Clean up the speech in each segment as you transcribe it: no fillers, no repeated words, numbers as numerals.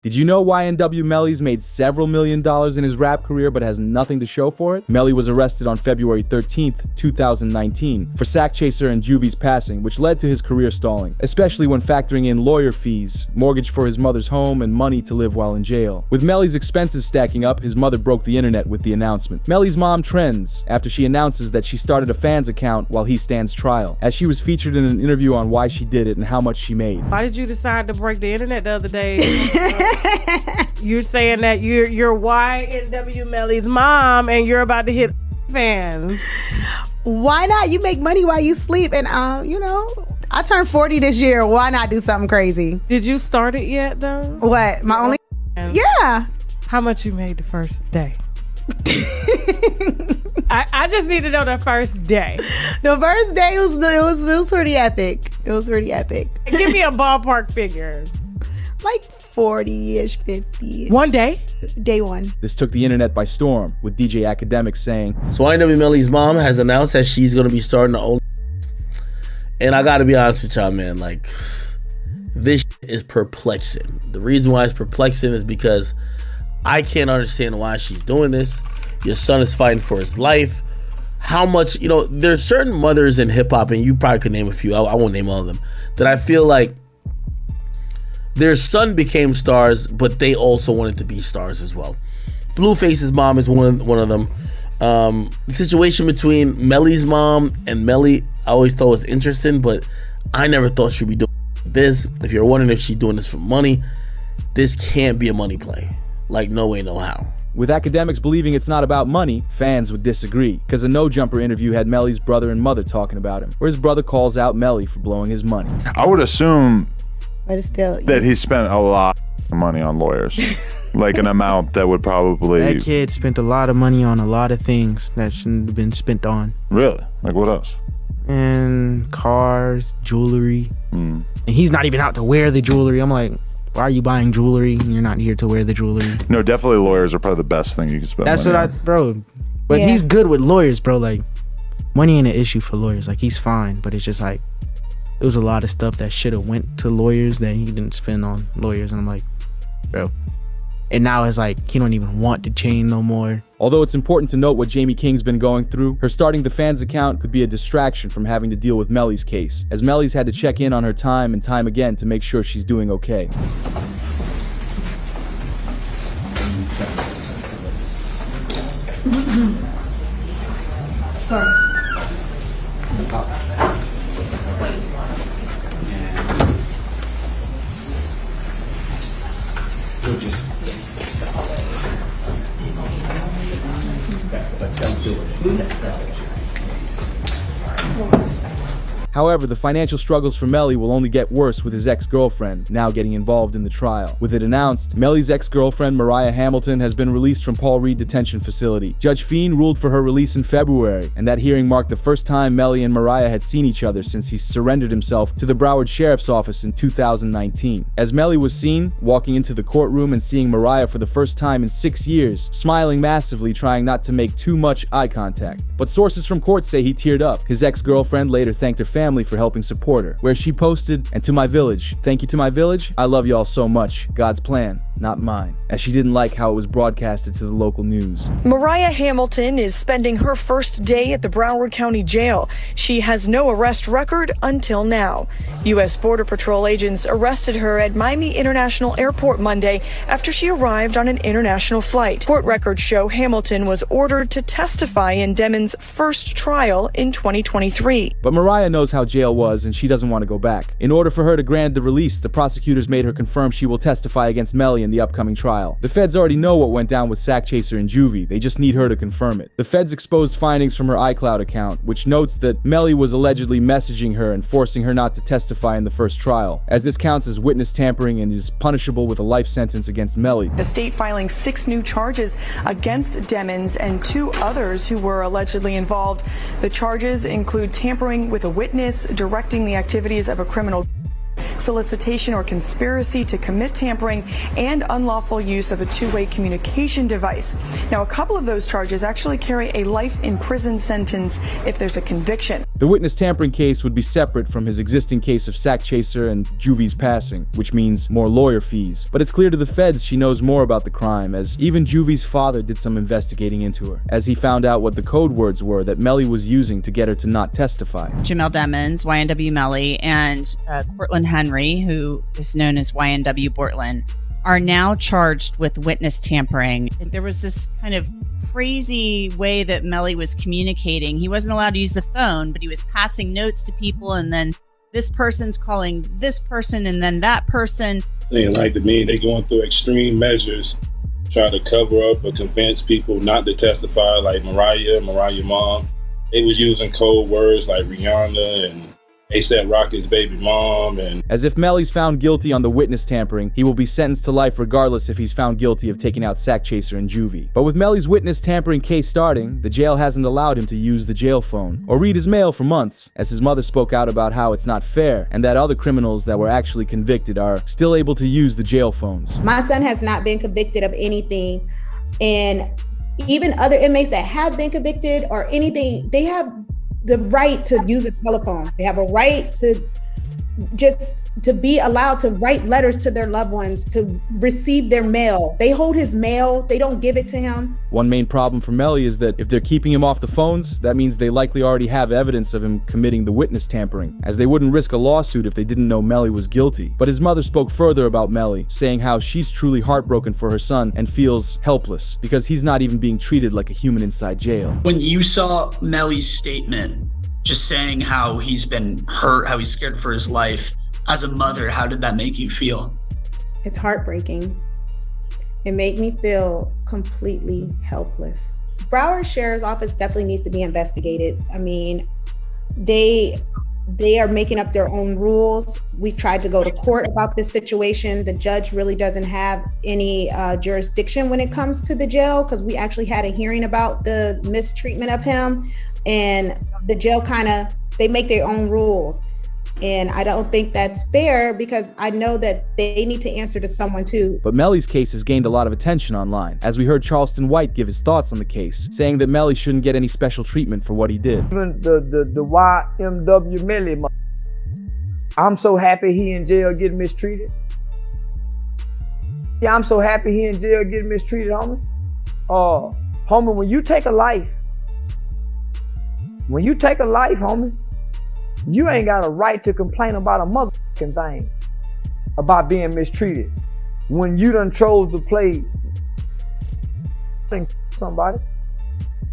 Did you know YNW Melly's made several $1 million in his rap career but has nothing to show for it? Melly was arrested on February 13th, 2019 for Sack Chaser and Juvie's passing, which led to his career stalling, especially when factoring in lawyer fees, mortgage for his mother's home, and money to live while in jail. With Melly's expenses stacking up, his mother broke the internet with the announcement. Melly's mom trends after she announces that she started a fans account while he stands trial, as she was featured in an interview on why she did it and how much she made. Why did you decide to break the internet the other day? You're saying that you're YNW Melly's mom and you're about to hit fans. Why not? You make money while you sleep, and I turned 40 this year. Why not do something crazy? Did you start it yet though? What? My only? Yeah. How much you made the first day? I just need to know the first day. The first day was pretty epic. It was pretty epic. Give me a ballpark figure. Like 40-ish, 50. One day? Day one. This took the internet by storm, with DJ Academic saying, So YNW Melly's mom has announced that she's going to be starting her own. And I got to be honest with y'all, man. Like, this is perplexing. The reason why it's perplexing is because I can't understand why she's doing this. Your son is fighting for his life. How much, there's certain mothers in hip hop, and you probably could name a few, I won't name all of them, that I feel like their son became stars, but they also wanted to be stars as well. Blueface's mom is one of them. The situation between Melly's mom and Melly, I always thought was interesting, but I never thought she'd be doing this. If you're wondering if she's doing this for money, this can't be a money play. Like, no way, no how. With academics believing it's not about money, fans would disagree, because a No Jumper interview had Melly's brother and mother talking about him, where his brother calls out Melly for blowing his money. I would assume but it's still, that he spent a lot of money on lawyers. Like an amount that would probably... That kid spent a lot of money on a lot of things that shouldn't have been spent on. Really? Like what else? And cars, jewelry. And he's not even out to wear the jewelry. I'm like, why are you buying jewelry and you're not here to wear the jewelry? No, definitely lawyers are probably the best thing you can spend That's money what on. bro. But he's good with lawyers, bro. Like, money ain't an issue for lawyers. Like, he's fine, but it's just like, there was a lot of stuff that should have went to lawyers that he didn't spend on lawyers. And I'm like, bro. And now it's like, he don't even want the chain no more. Although it's important to note what Jamie King's been going through, her starting the fans account could be a distraction from having to deal with Melly's case, as Melly's had to check in on her time and time again to make sure she's doing okay. Sorry. However, the financial struggles for Melly will only get worse with his ex-girlfriend now getting involved in the trial. With it announced, Melly's ex-girlfriend Mariah Hamilton has been released from Paul Reed Detention Facility. Judge Fiend ruled for her release in February, and that hearing marked the first time Melly and Mariah had seen each other since he surrendered himself to the Broward Sheriff's Office in 2019. As Melly was seen walking into the courtroom and seeing Mariah for the first time in 6 years, smiling massively, trying not to make too much eye contact. But sources from court say he teared up. His ex-girlfriend later thanked her family for helping support her, where she posted, "And to my village, thank you to my village, I love y'all so much, God's plan, not mine," as she didn't like how it was broadcasted to the local news. Mariah Hamilton is spending her first day at the Broward County Jail. She has no arrest record until now. U.S. Border Patrol agents arrested her at Miami International Airport Monday after she arrived on an international flight. Court records show Hamilton was ordered to testify in Demon's first trial in 2023. But Mariah knows how jail was and she doesn't want to go back. In order for her to grant the release, the prosecutors made her confirm she will testify against Melly in the upcoming trial. The feds already know what went down with Sack Chaser and Juvie, they just need her to confirm it. The feds exposed findings from her iCloud account, which notes that Melly was allegedly messaging her and forcing her not to testify in the first trial, as this counts as witness tampering and is punishable with a life sentence against Melly. The state filing 6 new charges against Demons and 2 others who were allegedly involved. The charges include tampering with a witness, directing the activities of a criminal, solicitation or conspiracy to commit tampering, and unlawful use of a two-way communication device. Now, a couple of those charges actually carry a life in prison sentence if there's a conviction. The witness tampering case would be separate from his existing case of sack chaser and Juvie's passing, which means more lawyer fees. But it's clear to the feds she knows more about the crime, as even Juvie's father did some investigating into her, as he found out what the code words were that Melly was using to get her to not testify. Jamel Demons, YNW Melly, and Cortland Henry, who is known as YNW Bortland, are now charged with witness tampering. There was this kind of crazy way that Melly was communicating. He wasn't allowed to use the phone, but he was passing notes to people, and then this person's calling this person and then that person. Saying like to me, they going through extreme measures, trying to cover up or convince people not to testify, like Mariah mom. They was using code words like Rihanna and A$AP Rocky's baby mom. And as if Melly's found guilty on the witness tampering, he will be sentenced to life regardless if he's found guilty of taking out sack chaser and Juvie. But with Melly's witness tampering case starting, the jail hasn't allowed him to use the jail phone or read his mail for months, as his mother spoke out about how it's not fair and that other criminals that were actually convicted are still able to use the jail phones. My son has not been convicted of anything, and even other inmates that have been convicted or anything, they have the right to use a telephone. They have a right to just to be allowed to write letters to their loved ones, to receive their mail. They hold his mail, they don't give it to him. One main problem for Melly is that if they're keeping him off the phones, that means they likely already have evidence of him committing the witness tampering, as they wouldn't risk a lawsuit if they didn't know Melly was guilty. But his mother spoke further about Melly, saying how she's truly heartbroken for her son and feels helpless because he's not even being treated like a human inside jail. When you saw Melly's statement, just saying how he's been hurt, how he's scared for his life, as a mother, how did that make you feel? It's heartbreaking. It made me feel completely helpless. Broward Sheriff's Office definitely needs to be investigated. I mean, they are making up their own rules. We've tried to go to court about this situation. The judge really doesn't have any jurisdiction when it comes to the jail, because we actually had a hearing about the mistreatment of him, and the jail they make their own rules. And I don't think that's fair, because I know that they need to answer to someone too. But Melly's case has gained a lot of attention online, as we heard Charleston White give his thoughts on the case, saying that Melly shouldn't get any special treatment for what he did. Even the YNW Melly, I'm so happy he in jail getting mistreated. Yeah, I'm so happy he in jail getting mistreated, homie. Homie, when you take a life, homie, you ain't got a right to complain about a motherfucking thing, about being mistreated, when you done chose to play somebody.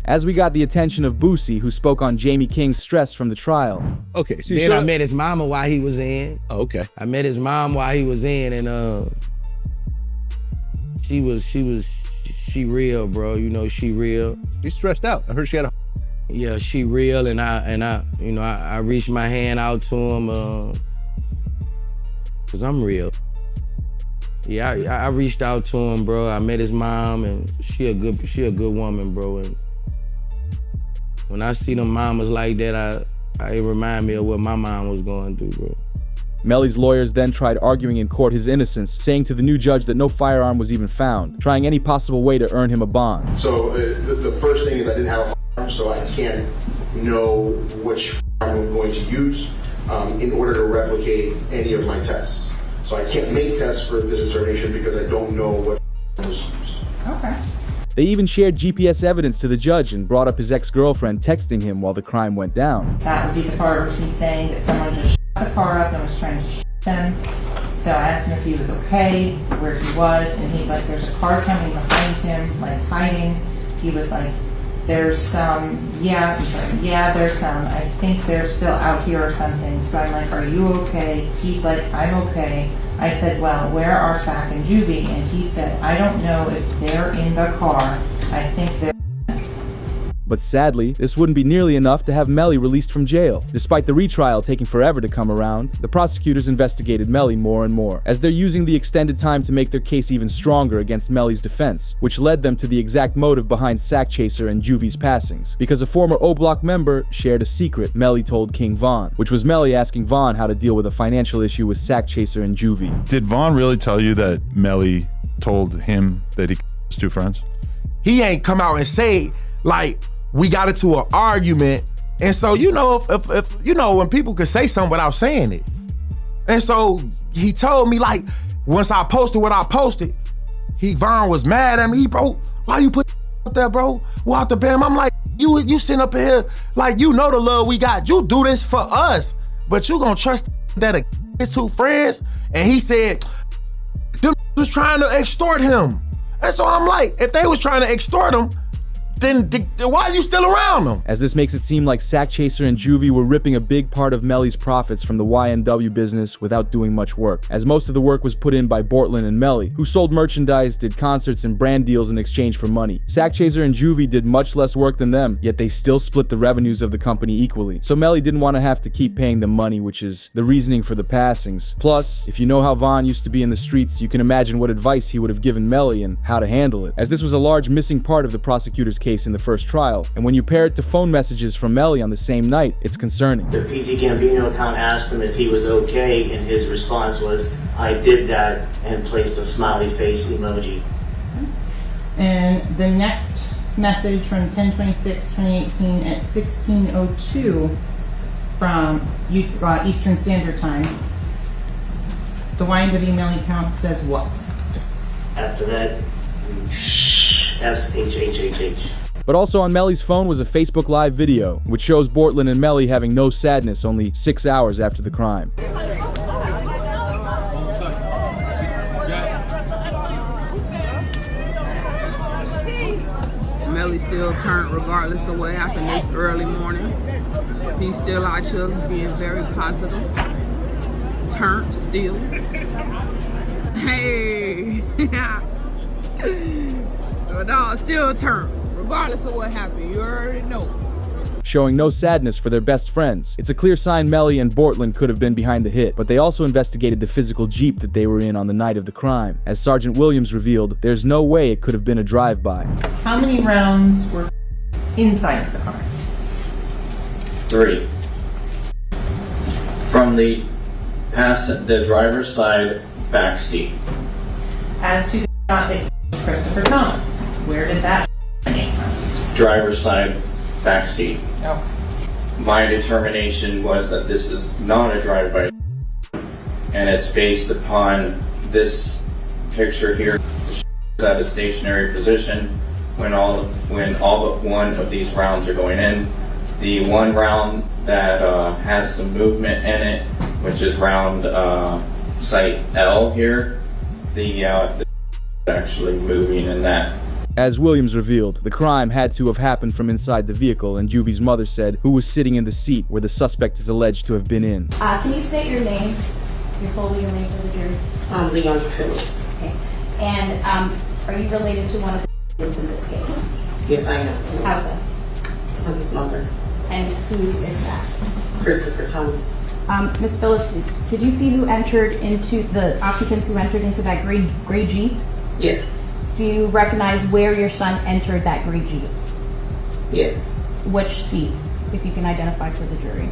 As we got the attention of Boosie, who spoke on Jamie King's stress from the trial. Okay, so then I met his mama while he was in. Oh, okay. I met his mom while he was in, and she real, bro. You know, she real. She's stressed out. I heard she had a. Yeah, she real, and I reached my hand out to him, cause I'm real. Yeah, I reached out to him, bro. I met his mom, and she a good woman, bro. And when I see them mamas like that, it remind me of what my mom was going through, bro. Melly's lawyers then tried arguing in court his innocence, saying to the new judge that no firearm was even found, trying any possible way to earn him a bond. So the first thing is I didn't have a firearm, so I can't know which firearm I'm going to use in order to replicate any of my tests. So I can't make tests for this determination because I don't know what firearm was used. Okay. They even shared GPS evidence to the judge and brought up his ex-girlfriend texting him while the crime went down. That would be the part where he's saying that someone just shot the car up and was trying to shoot them. So I asked him if he was okay, where he was, and he's like, there's a car coming behind him, like hiding. He was like, there's some, yeah. He's like, yeah, there's some. I think they're still out here or something. So I'm like, are you okay? He's like, I'm okay. I said, well, where are Sack and Juvie? And he said, I don't know if they're in the car. I think they're... But sadly, this wouldn't be nearly enough to have Melly released from jail. Despite the retrial taking forever to come around, the prosecutors investigated Melly more and more, as they're using the extended time to make their case even stronger against Melly's defense, which led them to the exact motive behind Sack Chaser and Juvie's passings, because a former O-Block member shared a secret Melly told King Von, which was Melly asking Von how to deal with a financial issue with Sack Chaser and Juvie. Did Von really tell you that Melly told him that he was two friends? He ain't come out and say, like, we got into an argument And so, you know, if you know, when people could say something without saying it. And so he told me, like, once I posted what I posted, Von was mad at me. Bro, why you put up there, bro? Walk the bam. I'm like, you sitting up here, like, you know the love we got. You do this for us, but you gonna trust that his two friends? And he said, them was trying to extort him. And so I'm like, if they was trying to extort him, then why are you still around them? As this makes it seem like Sack Chaser and Juvie were ripping a big part of Melly's profits from the YNW business without doing much work, as most of the work was put in by Bortlen and Melly, who sold merchandise, did concerts and brand deals in exchange for money. Sack Chaser and Juvie did much less work than them, yet they still split the revenues of the company equally. So Melly didn't want to have to keep paying them money, which is the reasoning for the passings. Plus, if you know how Von used to be in the streets, you can imagine what advice he would have given Melly and how to handle it, as this was a large missing part of the prosecutor's case in the first trial, and when you pair it to phone messages from Melly on the same night, it's concerning. The PC Gambino account asked him if he was okay, and his response was, I did that, and placed a smiley face emoji. And the next message from 10/26/2018 at 16:02 from Eastern Standard Time. The YNW Melly account says what? After that, SHHHH. But also on Melly's phone was a Facebook Live video, which shows Bortlen and Melly having no sadness only 6 hours after the crime. Melly still turned regardless of what happened this early morning. He's still out here being very positive. Turned still. Hey! No, still turned. Regardless of what happened, you already know. Showing no sadness for their best friends. It's a clear sign Melly and Bortlen could have been behind the hit, but they also investigated the physical Jeep that they were in on the night of the crime. As Sergeant Williams revealed, there's no way it could have been a drive-by. How many rounds were inside the car? 3. From the driver's side back seat. As to the shot that Christopher Thomas, where did that come from? Driver's side back seat. Oh. My determination was that this is not a drive-by, and it's based upon this picture here. At a stationary position when all but one of these rounds are going in. The one round that has some movement in it, which is round site L here, the actually moving in that. As Williams revealed, the crime had to have happened from inside the vehicle, and Juvie's mother said who was sitting in the seat where the suspect is alleged to have been in. Can you state your name, your full legal name for the jury? I'm Leon Phillips. Okay. And are you related to one of the victims in this case? Yes, I am. How so? I'm his mother. And who is that? Christopher Thomas. Ms. Phillips, did you see who entered into the occupants who entered into that gray Jeep? Yes. Do you recognize where your son entered that gray Jeep? Yes. Which seat, if you can identify for the jury?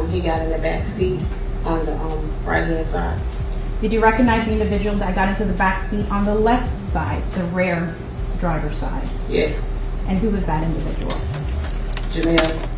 He got in the back seat on the right hand side. Did you recognize the individual that got into the back seat on the left side, the rear driver's side? Yes. And who was that individual? Janelle.